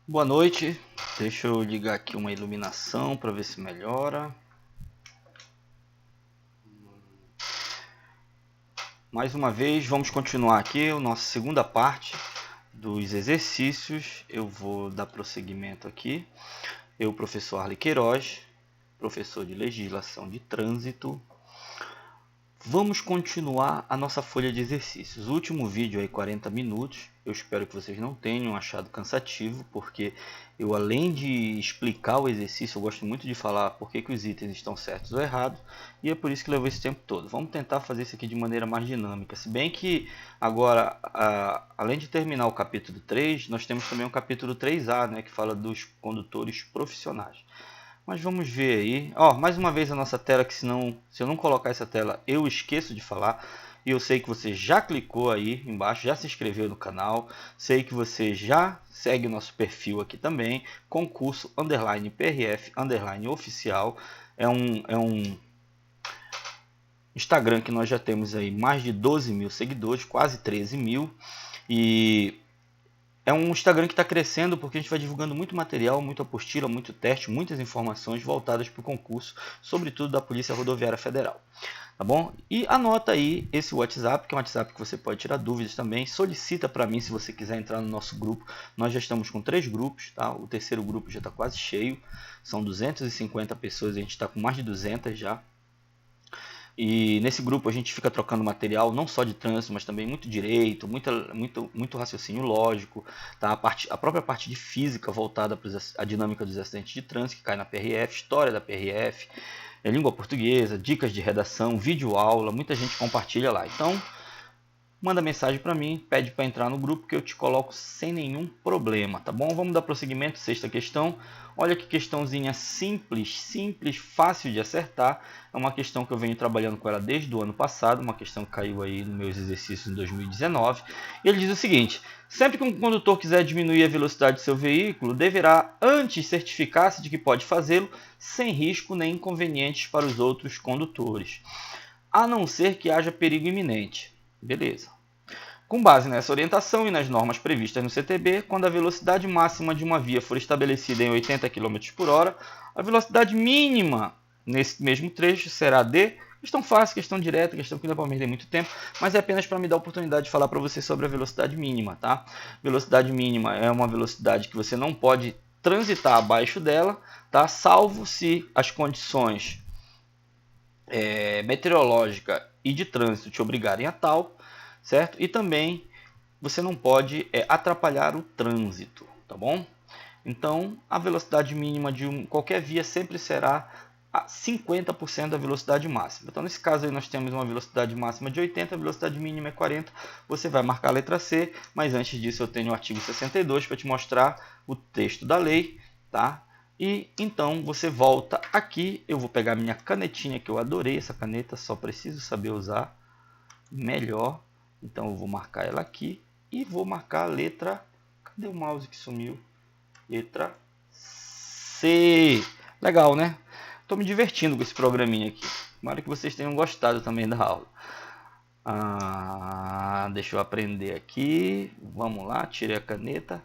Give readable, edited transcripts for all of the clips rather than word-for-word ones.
Boa noite, deixa eu ligar aqui uma iluminação para ver se melhora. Mais uma vez, vamos continuar aqui a nossa segunda parte dos exercícios. Eu vou dar prosseguimento aqui. Eu, professor Arley Queiroz, professor de Legislação de Trânsito. Vamos continuar a nossa folha de exercícios. O último vídeo aí, 40 minutos. Eu espero que vocês não tenham achado cansativo, porque eu, além de explicar o exercício, eu gosto muito de falar por que os itens estão certos ou errados, e é por isso que levou esse tempo todo. Vamos tentar fazer isso aqui de maneira mais dinâmica. Se bem que agora, além de terminar o capítulo 3, nós temos também o capítulo 3A, né, que fala dos condutores profissionais. Mas vamos ver aí. Ó, mais uma vez a nossa tela, que senão, se eu não colocar essa tela, eu esqueço de falar. E eu sei que você já clicou aí embaixo, já se inscreveu no canal. Sei que você já segue o nosso perfil aqui também. Concurso underline PRF underline oficial. É um Instagram que nós já temos aí mais de 12 mil seguidores, quase 13 mil. E é um Instagram que está crescendo porque a gente vai divulgando muito material, muita apostila, muito teste, muitas informações voltadas para o concurso, sobretudo da Polícia Rodoviária Federal. Tá bom? E anota aí esse WhatsApp, que é um WhatsApp que você pode tirar dúvidas também. Solicita para mim se você quiser entrar no nosso grupo. Nós já estamos com 3 grupos, tá? O terceiro grupo já está quase cheio. São 250 pessoas, a gente está com mais de 200 já. E nesse grupo a gente fica trocando material não só de trânsito, mas também muito direito, muito raciocínio lógico, tá? A própria parte de física voltada para a dinâmica dos acidentes de trânsito, que cai na PRF, história da PRF, língua portuguesa, dicas de redação, vídeo aula, muita gente compartilha lá. Então, manda mensagem para mim, pede para entrar no grupo que eu te coloco sem nenhum problema, tá bom? Vamos dar prosseguimento, sexta questão. Olha que questãozinha simples, fácil de acertar. É uma questão que eu venho trabalhando com ela desde o ano passado, uma questão que caiu aí nos meus exercícios em 2019. E ele diz o seguinte: sempre que um condutor quiser diminuir a velocidade de seu veículo, deverá antes certificar-se de que pode fazê-lo sem risco nem inconvenientes para os outros condutores, a não ser que haja perigo iminente. Beleza. Com base nessa orientação e nas normas previstas no CTB, quando a velocidade máxima de uma via for estabelecida em 80 km por hora, a velocidade mínima nesse mesmo trecho será de... Questão fácil, questão direta, questão que não dá para perder muito tempo, mas é apenas para me dar a oportunidade de falar para você sobre a velocidade mínima, tá? Velocidade mínima é uma velocidade que você não pode transitar abaixo dela, tá? Salvo se as condições meteorológicas e de trânsito te obrigarem a tal, certo? E também você não pode atrapalhar o trânsito, tá bom? Então, a velocidade mínima de qualquer via sempre será a 50% da velocidade máxima. Então, nesse caso aí nós temos uma velocidade máxima de 80, a velocidade mínima é 40. Você vai marcar a letra C, mas antes disso eu tenho o artigo 62 para te mostrar o texto da lei, tá? E então você volta aqui, eu vou pegar minha canetinha, que eu adorei essa caneta, só preciso saber usar melhor. Então eu vou marcar ela aqui e vou marcar a letra... Cadê o mouse que sumiu? Letra C. Legal, né? Estou me divertindo com esse programinha aqui. Tomara que vocês tenham gostado também da aula. Deixa eu aprender aqui. Vamos lá, tirei a caneta.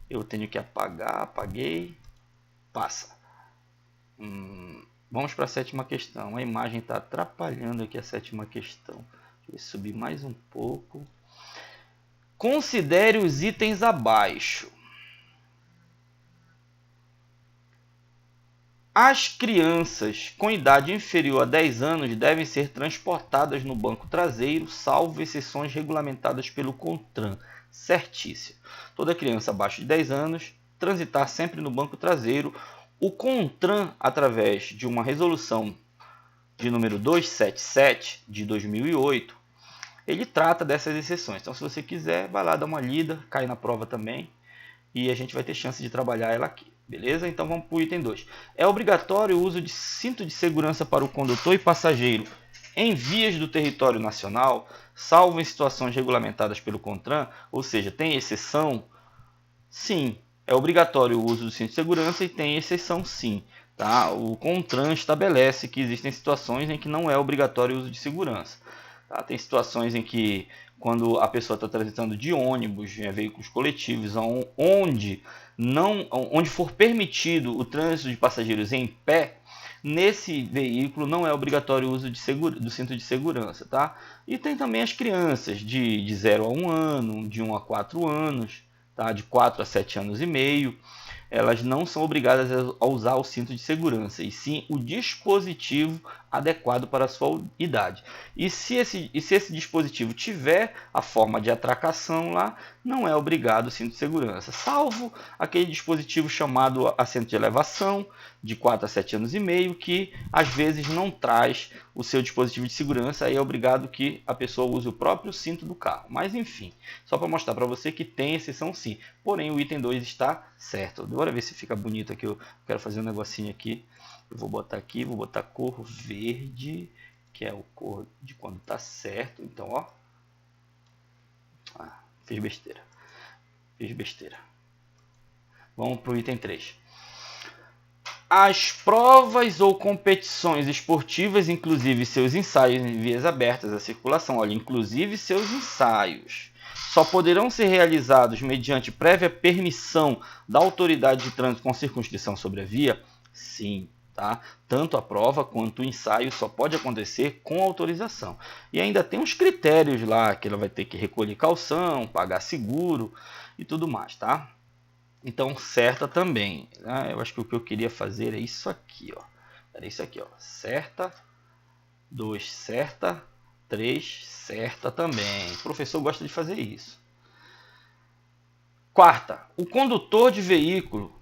Eu tenho que apagar, apaguei. Passa. Vamos para a sétima questão. A imagem está atrapalhando aqui a sétima questão. Deixa eu subir mais um pouco. Considere os itens abaixo. As crianças com idade inferior a 10 anos devem ser transportadas no banco traseiro, salvo exceções regulamentadas pelo CONTRAN. Certíssimo. Toda criança abaixo de 10 anos transitar sempre no banco traseiro. O CONTRAN, através de uma resolução de número 277 de 2008, ele trata dessas exceções. Então, se você quiser, vai lá dar uma lida, cai na prova também, e a gente vai ter chance de trabalhar ela aqui. Beleza? Então vamos para o item 2. É obrigatório o uso de cinto de segurança para o condutor e passageiro em vias do território nacional, salvo em situações regulamentadas pelo CONTRAN, ou seja, tem exceção? Sim, é obrigatório o uso do cinto de segurança e tem exceção sim. Tá? O CONTRAN estabelece que existem situações em que não é obrigatório o uso de segurança. Tá? Tem situações em que, quando a pessoa está transitando de ônibus, veículos coletivos, onde for permitido o trânsito de passageiros em pé, nesse veículo não é obrigatório o uso do cinto de segurança. Tá? E tem também as crianças de 0 a 1 ano, de 1 a 4 anos, tá? De 4 a 7 anos e meio. Elas não são obrigadas a usar o cinto de segurança, e sim o dispositivo adequado para a sua idade. E se esse dispositivo tiver a forma de atracação lá, não é obrigado o cinto de segurança, salvo aquele dispositivo chamado assento de elevação, de 4 a 7 anos e meio, que às vezes não traz o seu dispositivo de segurança, aí é obrigado que a pessoa use o próprio cinto do carro. Mas enfim, só para mostrar para você que tem exceção sim, porém o item 2 está certo. Bora ver se fica bonito aqui, eu quero fazer um negocinho aqui. Eu vou botar aqui, vou botar cor verde, que é o cor de quando está certo. Então, ó, fiz besteira. Vamos para o item 3. As provas ou competições esportivas, inclusive seus ensaios em vias abertas à circulação, olha, inclusive seus ensaios, só poderão ser realizados mediante prévia permissão da autoridade de trânsito com circunscrição sobre a via? Sim, tá? Tanto a prova quanto o ensaio só pode acontecer com autorização. E ainda tem uns critérios lá, que ela vai ter que recolher caução, pagar seguro e tudo mais, tá? Então, certa também. Né? Eu acho que o que eu queria fazer é isso aqui, ó. Era isso aqui, ó. Certa, 2 certa, 3 certa também. O professor gosta de fazer isso. Quarta, o condutor de veículo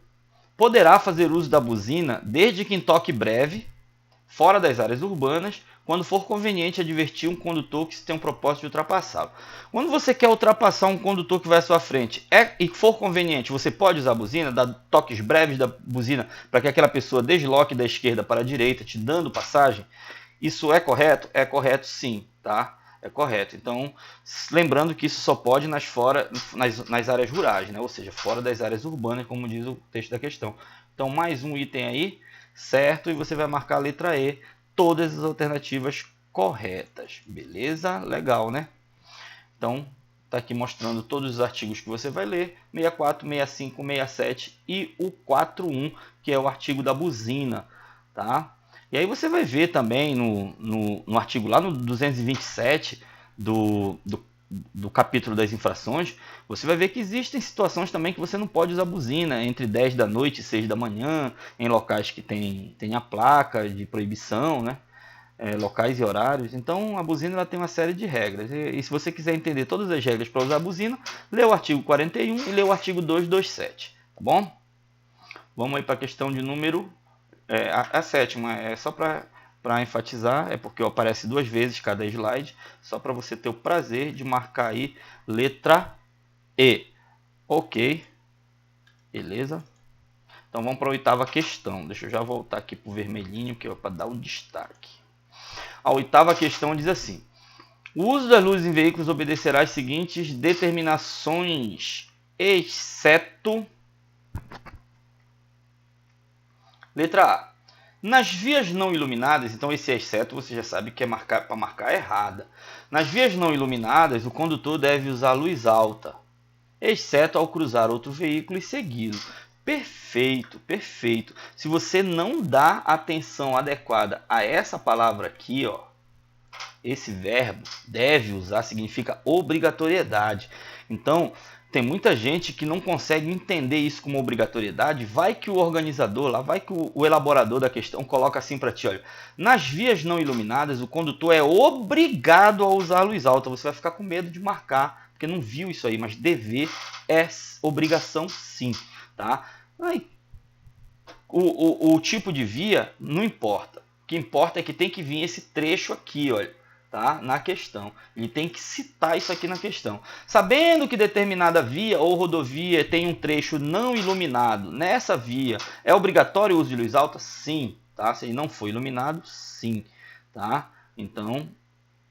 poderá fazer uso da buzina desde que em toque breve, fora das áreas urbanas, quando for conveniente advertir um condutor que tem um propósito de ultrapassá-lo. Quando você quer ultrapassar um condutor que vai à sua frente e for conveniente, você pode usar a buzina, dar toques breves da buzina para que aquela pessoa desloque da esquerda para a direita, te dando passagem. Isso é correto? É correto sim, tá? É correto. Então, lembrando que isso só pode nas áreas rurais, né? Ou seja, fora das áreas urbanas, como diz o texto da questão. Então, mais um item aí, certo? E você vai marcar a letra E, todas as alternativas corretas. Beleza? Legal, né? Então, está aqui mostrando todos os artigos que você vai ler, 64, 65, 67 e o 41, que é o artigo da buzina, tá? E aí você vai ver também no artigo lá no 227 do capítulo das infrações, você vai ver que existem situações também que você não pode usar buzina entre 10 da noite e 6 da manhã, em locais que tem a placa de proibição, né? Locais e horários. Então a buzina ela tem uma série de regras. E se você quiser entender todas as regras para usar a buzina, lê o artigo 41 e lê o artigo 227, tá bom? Vamos aí para a questão de número... a sétima é só para enfatizar, é porque aparece 2 vezes cada slide, só para você ter o prazer de marcar aí letra E. Ok, beleza? Então vamos para a 8ª questão. Deixa eu já voltar aqui para o vermelhinho, que é para dar um destaque. A 8ª questão diz assim: o uso das luzes em veículos obedecerá às seguintes determinações, exceto... Letra A. Nas vias não iluminadas, então esse exceto você já sabe que é para marcar errada. Nas vias não iluminadas, o condutor deve usar luz alta, exceto ao cruzar outro veículo e segui-lo. Perfeito, perfeito. Se você não dá atenção adequada a essa palavra aqui, ó, esse verbo deve usar significa obrigatoriedade. Então, tem muita gente que não consegue entender isso como obrigatoriedade. Vai que o organizador, lá vai que o elaborador da questão coloca assim para ti, olha, nas vias não iluminadas o condutor é obrigado a usar a luz alta. Você vai ficar com medo de marcar, porque não viu isso aí, mas dever é obrigação sim, tá? Aí, o tipo de via não importa. O que importa é que tem que vir esse trecho aqui, olha. Tá? Na questão. Ele tem que citar isso aqui na questão. Sabendo que determinada via ou rodovia tem um trecho não iluminado, nessa via é obrigatório o uso de luz alta? Sim. Tá? Se ele não for iluminado, sim. Tá? Então,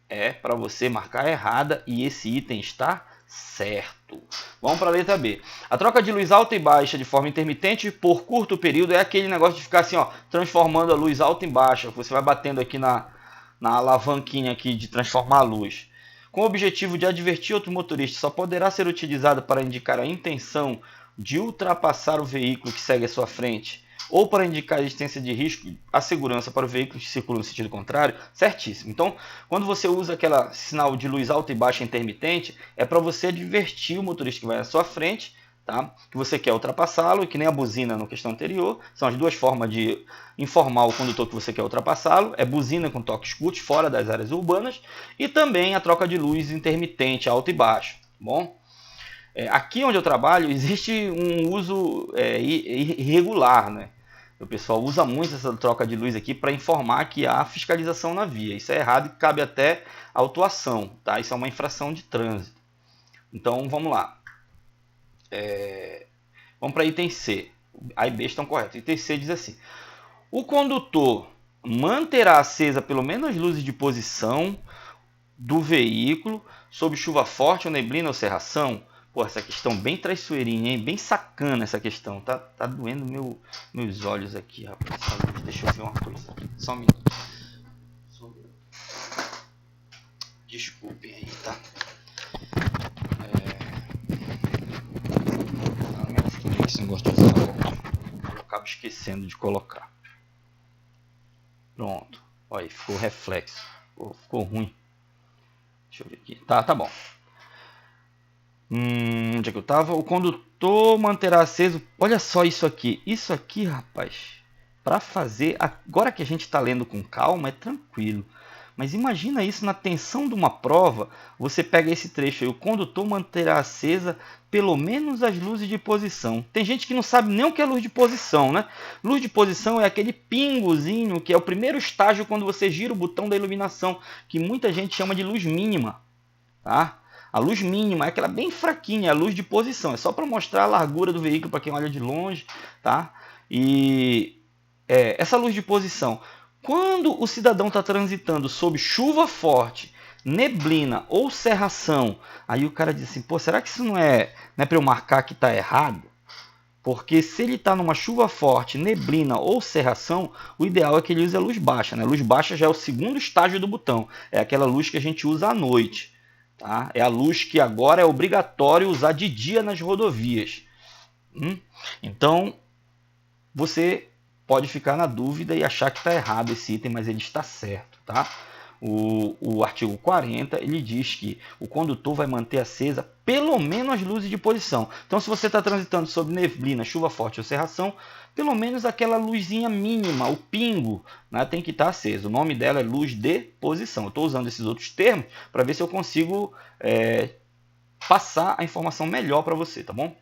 é para você marcar errada e esse item está certo. Vamos para a letra B. A troca de luz alta e baixa de forma intermitente por curto período é aquele negócio de ficar assim, ó, transformando a luz alta em baixa. Você vai batendo aqui na alavanquinha aqui de transformar a luz, com o objetivo de advertir outro motorista, só poderá ser utilizado para indicar a intenção de ultrapassar o veículo que segue à sua frente, ou para indicar a existência de risco à segurança para o veículo que circula no sentido contrário, certíssimo. Então, quando você usa aquele sinal de luz alta e baixa intermitente, é para você advertir o motorista que vai à sua frente, tá? Que você quer ultrapassá-lo, e que nem a buzina na questão anterior, são as duas formas de informar o condutor que você quer ultrapassá-lo, é buzina com toques curtos, fora das áreas urbanas, e também a troca de luz intermitente, alto e baixo, bom? Aqui onde eu trabalho existe um uso irregular, né? O pessoal usa muito essa troca de luz aqui para informar que há fiscalização na via. Isso é errado e cabe até autuação, tá? Isso é uma infração de trânsito. Então vamos lá. Vamos para item C. A e B estão corretos. Item C diz assim: o condutor manterá acesa pelo menos as luzes de posição do veículo sob chuva forte ou neblina ou cerração. Pô, essa questão bem traiçoeirinha, hein? Bem sacana essa questão. Tá doendo meus olhos aqui, rapaz. Deixa eu ver uma coisa. Só um minuto. Desculpem aí, tá? Esse negócio de eu acabo esquecendo de colocar. Pronto. Olha aí, ficou reflexo. Ficou ruim. Deixa eu ver aqui. Tá bom. Onde é que eu tava? O condutor manterá aceso. Olha só isso aqui. Isso aqui, rapaz, para fazer, agora que a gente está lendo com calma, é tranquilo. Mas imagina isso na tensão de uma prova. Você pega esse trecho aí: o condutor manterá acesa pelo menos as luzes de posição. Tem gente que não sabe nem o que é luz de posição, né? Luz de posição é aquele pingozinho que é o primeiro estágio quando você gira o botão da iluminação, que muita gente chama de luz mínima, tá? A luz mínima é aquela bem fraquinha, a luz de posição. É só para mostrar a largura do veículo para quem olha de longe, tá? E essa luz de posição, quando o cidadão está transitando sob chuva forte, neblina ou cerração, aí o cara diz assim: pô, será que isso não é para eu marcar que está errado? Porque se ele está numa chuva forte, neblina ou cerração, o ideal é que ele use a luz baixa, né? A luz baixa já é o segundo estágio do botão. É aquela luz que a gente usa à noite. Tá? É a luz que agora é obrigatório usar de dia nas rodovias. Então, você pode ficar na dúvida e achar que está errado esse item, mas ele está certo. Tá? O artigo 40 ele diz que o condutor vai manter acesa pelo menos as luzes de posição. Então, se você está transitando sob neblina, chuva forte ou cerração, pelo menos aquela luzinha mínima, o pingo, né, tem que estar aceso. O nome dela é luz de posição. Eu estou usando esses outros termos para ver se eu consigo passar a informação melhor para você, tá bom?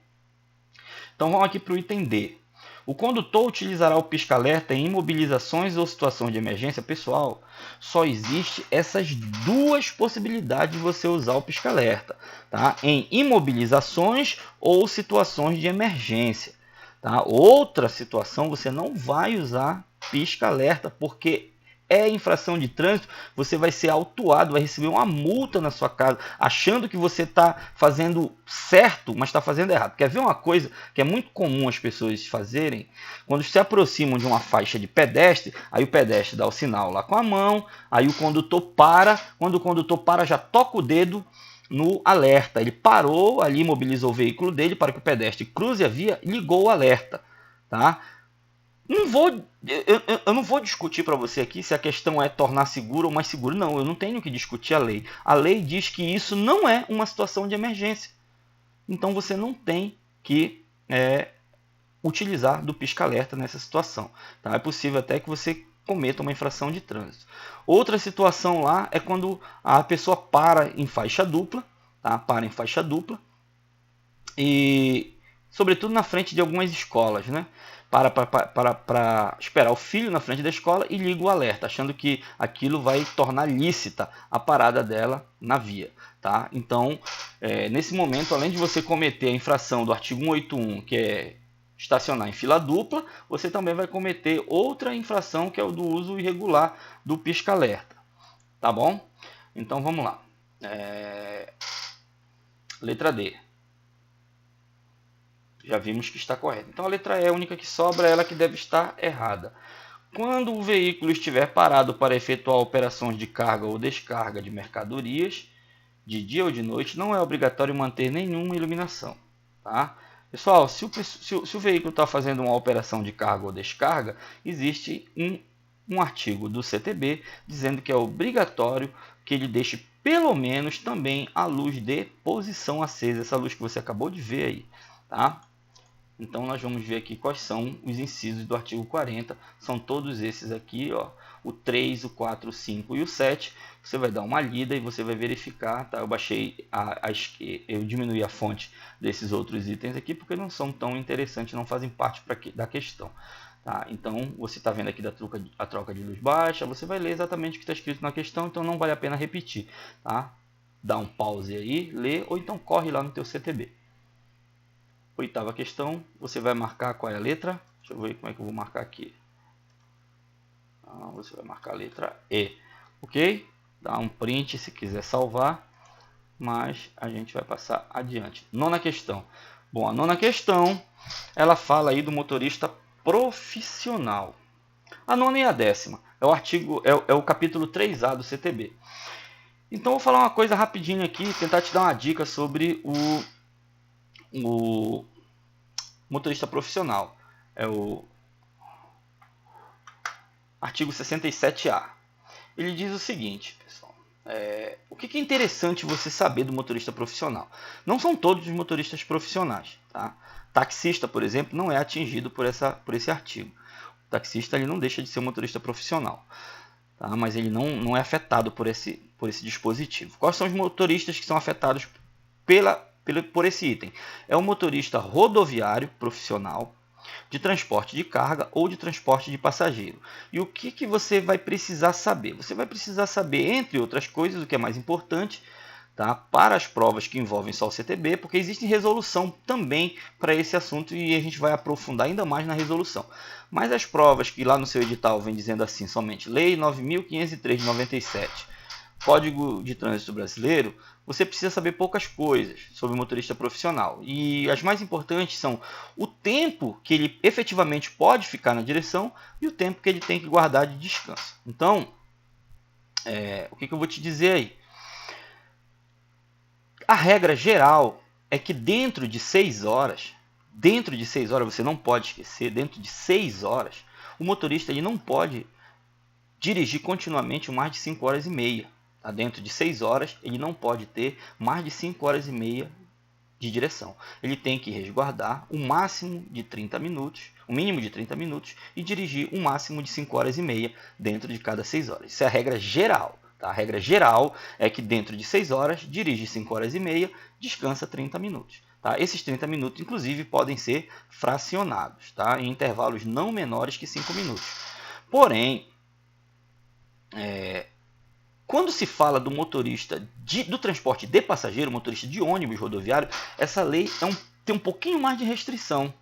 Então vamos aqui para o item D. O condutor utilizará o pisca-alerta em imobilizações ou situações de emergência. Pessoal, só existe essas duas possibilidades de você usar o pisca-alerta, tá? Em imobilizações ou situações de emergência. Tá? Outra situação, você não vai usar pisca-alerta, porque é infração de trânsito, você vai ser autuado, vai receber uma multa na sua casa, achando que você está fazendo certo, mas está fazendo errado. Quer ver uma coisa que é muito comum as pessoas fazerem? Quando se aproximam de uma faixa de pedestre, aí o pedestre dá o sinal lá com a mão, aí o condutor para, quando o condutor para, já toca o dedo no alerta. Ele parou ali, mobilizou o veículo dele para que o pedestre cruze a via, ligou o alerta, tá? Eu não vou discutir para você aqui se a questão é tornar seguro ou mais seguro. Não, eu não tenho que discutir a lei. A lei diz que isso não é uma situação de emergência. Então você não tem que utilizar do pisca-alerta nessa situação. Tá? É possível até que você cometa uma infração de trânsito. Outra situação lá é quando a pessoa para em faixa dupla, tá? Para em faixa dupla e, sobretudo, na frente de algumas escolas, né? Para esperar o filho na frente da escola e liga o alerta, achando que aquilo vai tornar lícita a parada dela na via. Tá? Então, nesse momento, além de você cometer a infração do artigo 181, que é estacionar em fila dupla, você também vai cometer outra infração, que é o do uso irregular do pisca-alerta. Tá bom? Então, vamos lá. Letra D. Já vimos que está correto. Então a letra E é a única que sobra, ela que deve estar errada. Quando o veículo estiver parado para efetuar operações de carga ou descarga de mercadorias, de dia ou de noite, não é obrigatório manter nenhuma iluminação. Tá? Pessoal, se o veículo está fazendo uma operação de carga ou descarga, existe um artigo do CTB dizendo que é obrigatório que ele deixe pelo menos também a luz de posição acesa, essa luz que você acabou de ver aí. Tá? Então nós vamos ver aqui quais são os incisos do artigo 40. São todos esses aqui, ó, o 3, o 4, o 5 e o 7. Você vai dar uma lida e você vai verificar. Tá? Eu baixei, eu diminui a fonte desses outros itens aqui porque não são tão interessantes, não fazem parte da questão. Tá? Então você está vendo aqui a troca de luz baixa, você vai ler exatamente o que está escrito na questão, então não vale a pena repetir. Tá? Dá um pause aí, lê ou então corre lá no teu CTB. Oitava questão, você vai marcar qual é a letra. Deixa eu ver como é que eu vou marcar aqui. Você vai marcar a letra E. Ok? Dá um print se quiser salvar. Mas a gente vai passar adiante. Nona questão. Bom, a nona questão, ela fala aí do motorista profissional. A nona e a décima. É o artigo, é o capítulo 3A do CTB. Então, vou falar uma coisa rapidinho aqui, tentar te dar uma dica sobre o motorista profissional. É o artigo 67A. Ele diz o seguinte, pessoal. O que é interessante você saber do motorista profissional? Não são todos os motoristas profissionais. Tá? Taxista, por exemplo, não é atingido por esse artigo. O taxista ele não deixa de ser um motorista profissional. Tá? Mas ele não é afetado por esse dispositivo. Quais são os motoristas que são afetados por esse item? É o motorista rodoviário profissional, de transporte de carga ou de transporte de passageiro. E o que você vai precisar saber? Você vai precisar saber, entre outras coisas, o que é mais importante, tá? Para as provas que envolvem só o CTB, porque existe resolução também para esse assunto e a gente vai aprofundar ainda mais na resolução. Mas as provas que lá no seu edital vem dizendo assim, somente Lei 9.503 de 97, Código de Trânsito Brasileiro, você precisa saber poucas coisas sobre o motorista profissional. E as mais importantes são o tempo que ele efetivamente pode ficar na direção e o tempo que ele tem que guardar de descanso. Então, o que eu vou te dizer aí? A regra geral é que dentro de 6 horas, você não pode esquecer, dentro de 6 horas, o motorista ele não pode dirigir continuamente mais de 5 horas e meia. Dentro de 6 horas, ele não pode ter mais de 5 horas e meia de direção. Ele tem que resguardar o máximo de 30 minutos, o mínimo de 30 minutos, e dirigir o máximo de 5 horas e meia dentro de cada 6 horas. Isso é a regra geral. Tá? A regra geral é que dentro de 6 horas, dirige 5 horas e meia, descansa 30 minutos. Tá? Esses 30 minutos, inclusive, podem ser fracionados, tá? Em intervalos não menores que 5 minutos. Porém, quando se fala do motorista do transporte de passageiro, motorista de ônibus rodoviário, essa lei tem um pouquinho mais de restrição.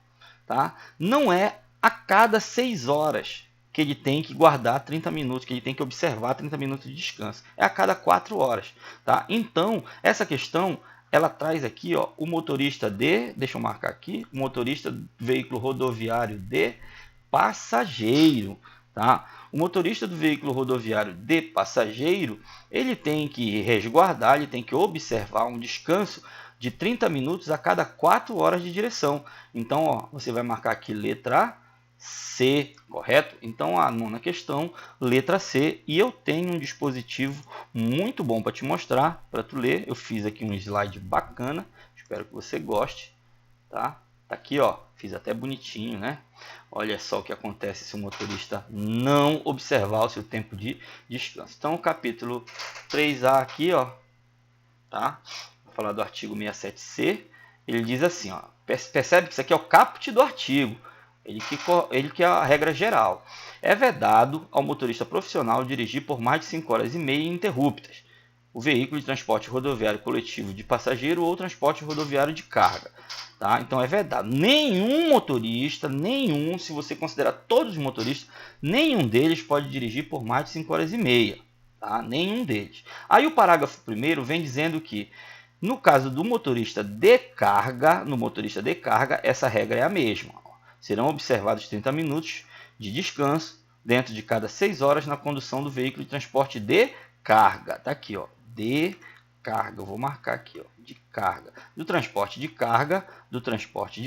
Tá? Não é a cada 6 horas que ele tem que guardar 30 minutos, que ele tem que observar 30 minutos de descanso. É a cada 4 horas. Tá? Então, essa questão, ela traz aqui o motorista deixa eu marcar aqui, o motorista do veículo rodoviário de passageiro. Tá? O motorista do veículo rodoviário de passageiro, ele tem que resguardar, ele tem que observar um descanso de 30 minutos a cada 4 horas de direção. Então, você vai marcar aqui letra C, correto? Então, a nona questão, letra C. E eu tenho um dispositivo muito bom para te mostrar, para tu ler. Eu fiz aqui um slide bacana, espero que você goste. Tá? Tá aqui, fiz até bonitinho, né? Olha só o que acontece se o motorista não observar o seu tempo de descanso. Então, o capítulo 3A aqui, tá? Vou falar do artigo 67C. Ele diz assim, percebe que isso aqui é o caput do artigo. Ele que é a regra geral. É vedado ao motorista profissional dirigir por mais de 5 horas e meia ininterruptas o veículo de transporte rodoviário coletivo de passageiro ou transporte rodoviário de carga. Tá? Então é vedado. Nenhum motorista, se você considerar todos os motoristas, nenhum deles pode dirigir por mais de 5 horas e meia. Tá? Nenhum deles. Aí o parágrafo 1º vem dizendo que, no caso do motorista de carga, essa regra é a mesma. Serão observados 30 minutos de descanso dentro de cada 6 horas na condução do veículo de transporte de carga. Tá aqui, ó, de carga. Eu vou marcar aqui, ó, de carga. Do transporte de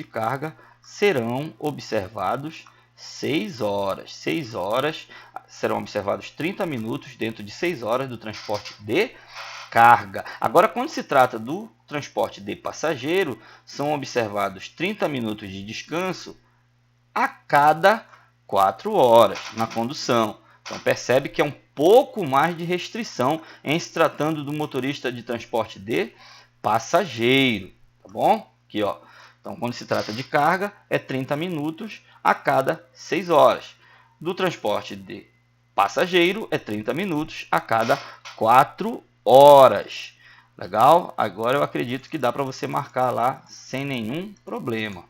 carga, serão observados 6 horas. 6 horas serão observados 30 minutos dentro de 6 horas do transporte de carga. Agora, quando se trata do transporte de passageiro, são observados 30 minutos de descanso a cada 4 horas na condução. Então, percebe que é um pouco mais de restrição em se tratando do motorista de transporte de passageiro, tá bom? Aqui, ó. Então, quando se trata de carga, é 30 minutos a cada 6 horas. Do transporte de passageiro, é 30 minutos a cada 4 horas. Legal? Agora eu acredito que dá para você marcar lá sem nenhum problema.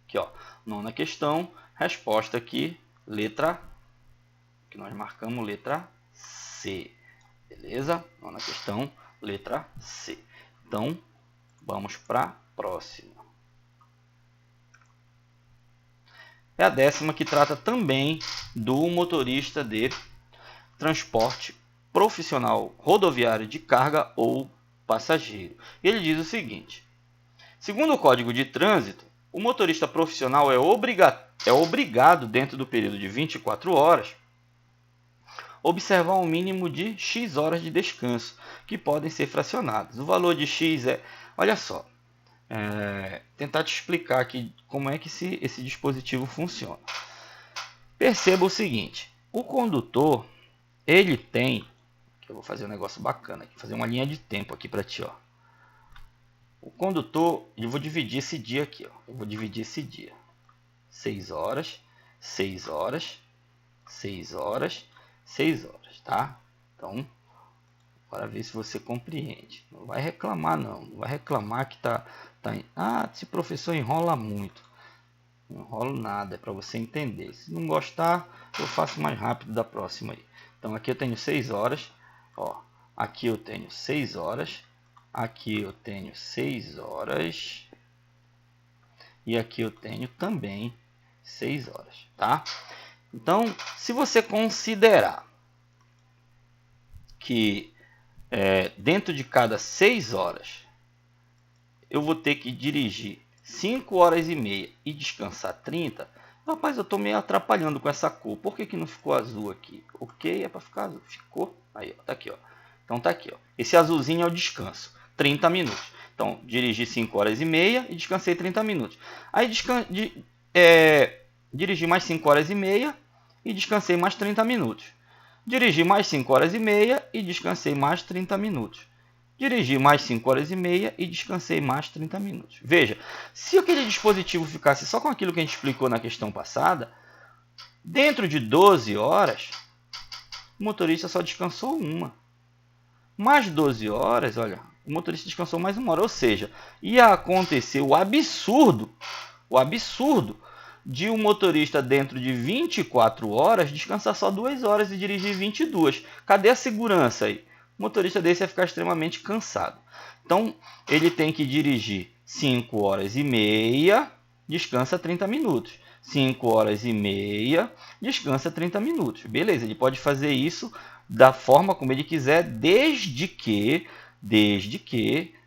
Aqui, ó, nona questão, resposta aqui, letra, que nós marcamos letra C. Beleza? Nona questão, letra C. Então, vamos para a próxima. É a 10ª, que trata também do motorista de transporte profissional rodoviário de carga ou passageiro. Ele diz o seguinte: segundo o Código de Trânsito, o motorista profissional é obrigado, dentro do período de 24 horas, observar um mínimo de X horas de descanso, que podem ser fracionados. O valor de X é, olha só, tentar te explicar aqui como é que esse dispositivo funciona. Perceba o seguinte: o condutor, ele tem, que eu vou fazer um negócio bacana aqui, fazer uma linha de tempo aqui para ti, ó. O condutor, eu vou dividir esse dia aqui, ó. Eu vou dividir esse dia. 6 horas, 6 horas, 6 horas, 6 horas, tá? Então, para ver se você compreende. Não vai reclamar, não. Não vai reclamar que tá esse professor enrola muito. Não enrolo nada, é para você entender. Se não gostar, eu faço mais rápido da próxima aí. Então, aqui eu tenho 6 horas, ó. Aqui eu tenho 6 horas. Aqui eu tenho 6 horas. E aqui eu tenho também 6 horas, tá? Então, se você considerar que dentro de cada 6 horas eu vou ter que dirigir 5 horas e meia e descansar 30, rapaz, eu estou meio atrapalhando com essa cor. Por que não ficou azul aqui? Ok, é para ficar azul. Ficou? Aí, ó, tá aqui, ó. Então tá aqui, ó. Esse azulzinho é o descanso. 30 minutos. Então, dirigi 5 horas e meia e descansei 30 minutos. Aí, dirigi mais 5 horas e meia e descansei mais 30 minutos. Dirigi mais 5 horas e meia e descansei mais 30 minutos. Dirigi mais 5 horas e meia e descansei mais 30 minutos. Veja, se aquele dispositivo ficasse só com aquilo que a gente explicou na questão passada, dentro de 12 horas, o motorista só descansou uma. Mais 12 horas, olha, o motorista descansou mais 1 hora. Ou seja, ia acontecer o absurdo de um motorista dentro de 24 horas descansar só 2 horas e dirigir 22. Cadê a segurança aí? O motorista desse vai ficar extremamente cansado. Então, ele tem que dirigir 5 horas e meia, descansa 30 minutos. 5 horas e meia, descansa 30 minutos. Beleza, ele pode fazer isso da forma como ele quiser, desde que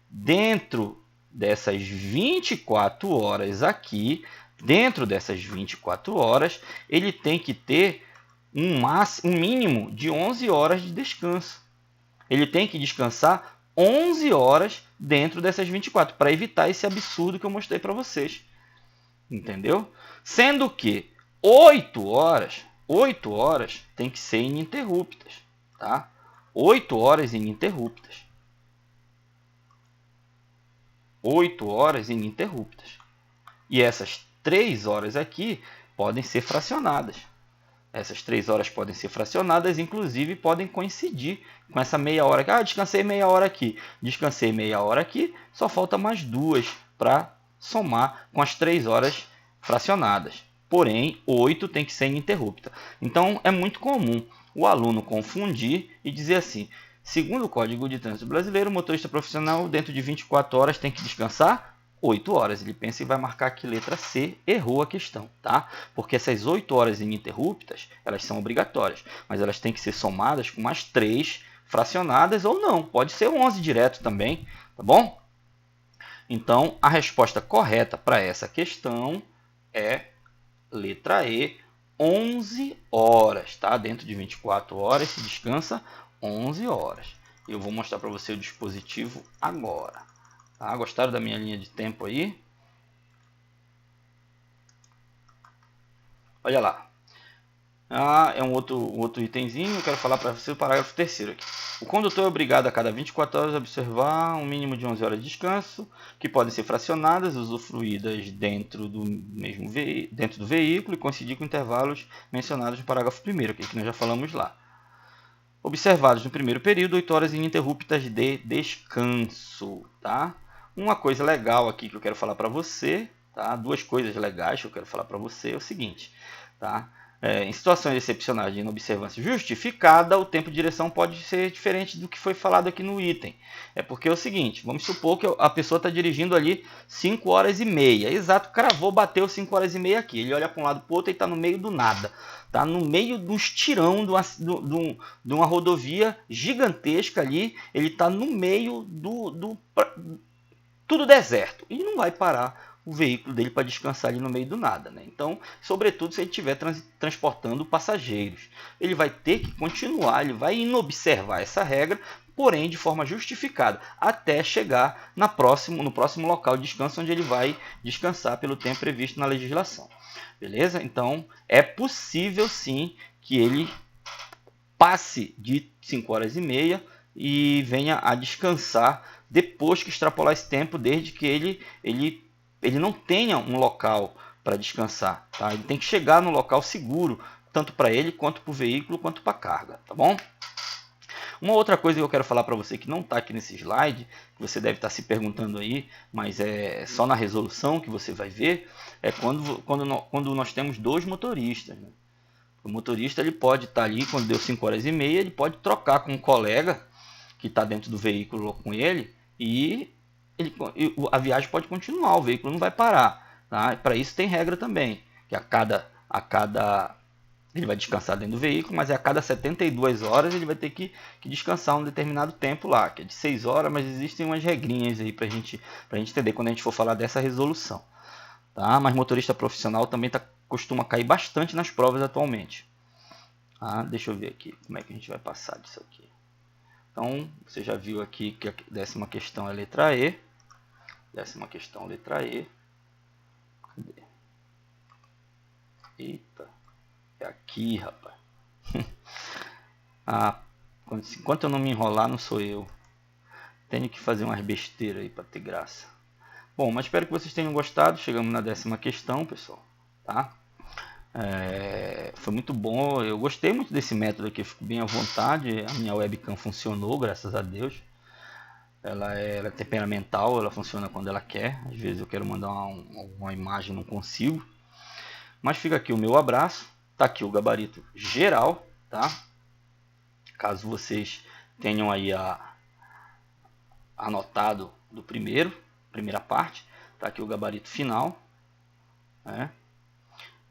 dentro dessas 24 horas aqui, dentro dessas 24 horas, ele tem que ter um mínimo de 11 horas de descanso. Ele tem que descansar 11 horas dentro dessas 24, para evitar esse absurdo que eu mostrei para vocês. Entendeu? Sendo que 8 horas tem que ser ininterruptas, tá? 8 horas ininterruptas. 8 horas ininterruptas. E essas 3 horas aqui podem ser fracionadas. Essas 3 horas podem ser fracionadas, inclusive podem coincidir com essa meia hora aqui. Ah, descansei meia hora aqui, descansei meia hora aqui, só falta mais 2 para somar com as 3 horas fracionadas. Porém, 8 tem que ser ininterrupta. Então, é muito comum o aluno confundir e dizer assim: segundo o Código de Trânsito Brasileiro, o motorista profissional dentro de 24 horas tem que descansar 8 horas. Ele pensa e vai marcar aqui letra C, errou a questão, tá? Porque essas 8 horas ininterruptas, elas são obrigatórias, mas elas têm que ser somadas com mais 3 fracionadas ou não. Pode ser 11 direto também, tá bom? Então, a resposta correta para essa questão é letra E, 11 horas, tá? Dentro de 24 horas se descansa 11 horas. Eu vou mostrar para você o dispositivo agora. Tá? Gostaram da minha linha de tempo aí? Olha lá. É um outro itemzinho. Eu quero falar para você o parágrafo 3º aqui. O condutor é obrigado a cada 24 horas a observar um mínimo de 11 horas de descanso, que podem ser fracionadas, usufruídas dentro do veículo e coincidir com intervalos mencionados no parágrafo 1º, que nós já falamos lá. Observados no primeiro período, 8 horas ininterruptas de descanso. Tá? Uma coisa legal aqui que eu quero falar para você, tá? Duas coisas legais que eu quero falar para você é o seguinte, tá? Em situações excepcionais de inobservância justificada, o tempo de direção pode ser diferente do que foi falado aqui no item. É porque é o seguinte, vamos supor que a pessoa está dirigindo ali 5 horas e meia. Exato, cravou, bateu 5 horas e meia aqui. Ele olha para um lado para o outro e está no meio do nada. Está no meio de um estirão de uma rodovia gigantesca ali. Ele está no meio tudo deserto. E não vai parar o veículo dele para descansar ali no meio do nada, né? Então, sobretudo se ele estiver transportando passageiros, ele vai ter que continuar, ele vai inobservar essa regra, porém de forma justificada, até chegar no próximo local de descanso, onde ele vai descansar pelo tempo previsto na legislação. Beleza? Então, é possível sim que ele passe de 5 horas e meia e venha a descansar depois que extrapolar esse tempo, desde que ele não tenha um local para descansar. Tá? Ele tem que chegar no local seguro, tanto para ele, quanto para o veículo, quanto para a carga. Tá bom? Uma outra coisa que eu quero falar para você que não está aqui nesse slide, que você deve estar se perguntando aí, mas é só na resolução que você vai ver, é quando nós temos dois motoristas. Né? O motorista ele pode estar ali, quando deu 5 horas e meia, ele pode trocar com um colega que está dentro do veículo com ele e a viagem pode continuar, o veículo não vai parar. Tá? Para isso tem regra também, que ele vai descansar dentro do veículo, mas a cada 72 horas ele vai ter que descansar um determinado tempo lá, que é de 6 horas, mas existem umas regrinhas aí para a gente entender quando a gente for falar dessa resolução. Tá? Mas motorista profissional também costuma cair bastante nas provas atualmente. Tá? Deixa eu ver aqui como é que a gente vai passar disso aqui. Então, você já viu aqui que a 10ª questão é letra E. 10ª questão, letra E. Cadê? Eita. É aqui, rapaz. Enquanto eu não me enrolar, não sou eu. Tenho que fazer umas besteiras aí para ter graça. Bom, mas espero que vocês tenham gostado. Chegamos na 10ª questão, pessoal. Tá? Foi muito bom, eu gostei muito desse método aqui, eu fico bem à vontade. A minha webcam funcionou, graças a Deus. Ela é temperamental, ela funciona quando ela quer. Às vezes eu quero mandar uma imagem, não consigo. Mas fica aqui o meu abraço. Tá aqui o gabarito geral, tá? Caso vocês tenham aí anotado do primeira parte, tá aqui o gabarito final, né?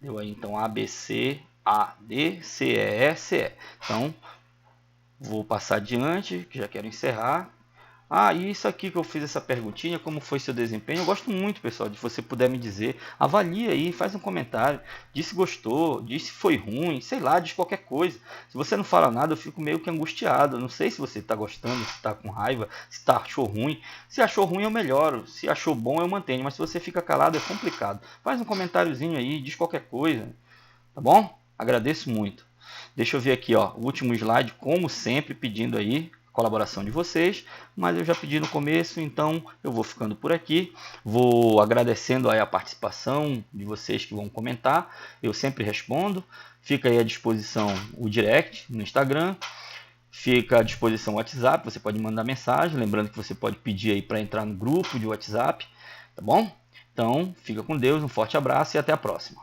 Deu aí então A, B, C, A, D, C, E, E, C, E. Então, vou passar adiante, que já quero encerrar. E isso aqui que eu fiz essa perguntinha, como foi seu desempenho? Eu gosto muito, pessoal, de você puder me dizer. Avalie aí, faz um comentário, diz se gostou, diz se foi ruim, sei lá, diz qualquer coisa. Se você não fala nada, eu fico meio que angustiado. Eu não sei se você está gostando, se está com raiva, se achou ruim. Se achou ruim, eu melhoro. Se achou bom, eu mantenho. Mas se você fica calado, é complicado. Faz um comentáriozinho aí, diz qualquer coisa. Tá bom? Agradeço muito. Deixa eu ver aqui, ó, o último slide, como sempre, pedindo aí colaboração de vocês, mas eu já pedi no começo, então eu vou ficando por aqui, vou agradecendo aí a participação de vocês que vão comentar, eu sempre respondo, fica aí à disposição o direct no Instagram, fica à disposição o WhatsApp, você pode mandar mensagem, lembrando que você pode pedir aí para entrar no grupo de WhatsApp, tá bom? Então, fica com Deus, um forte abraço e até a próxima.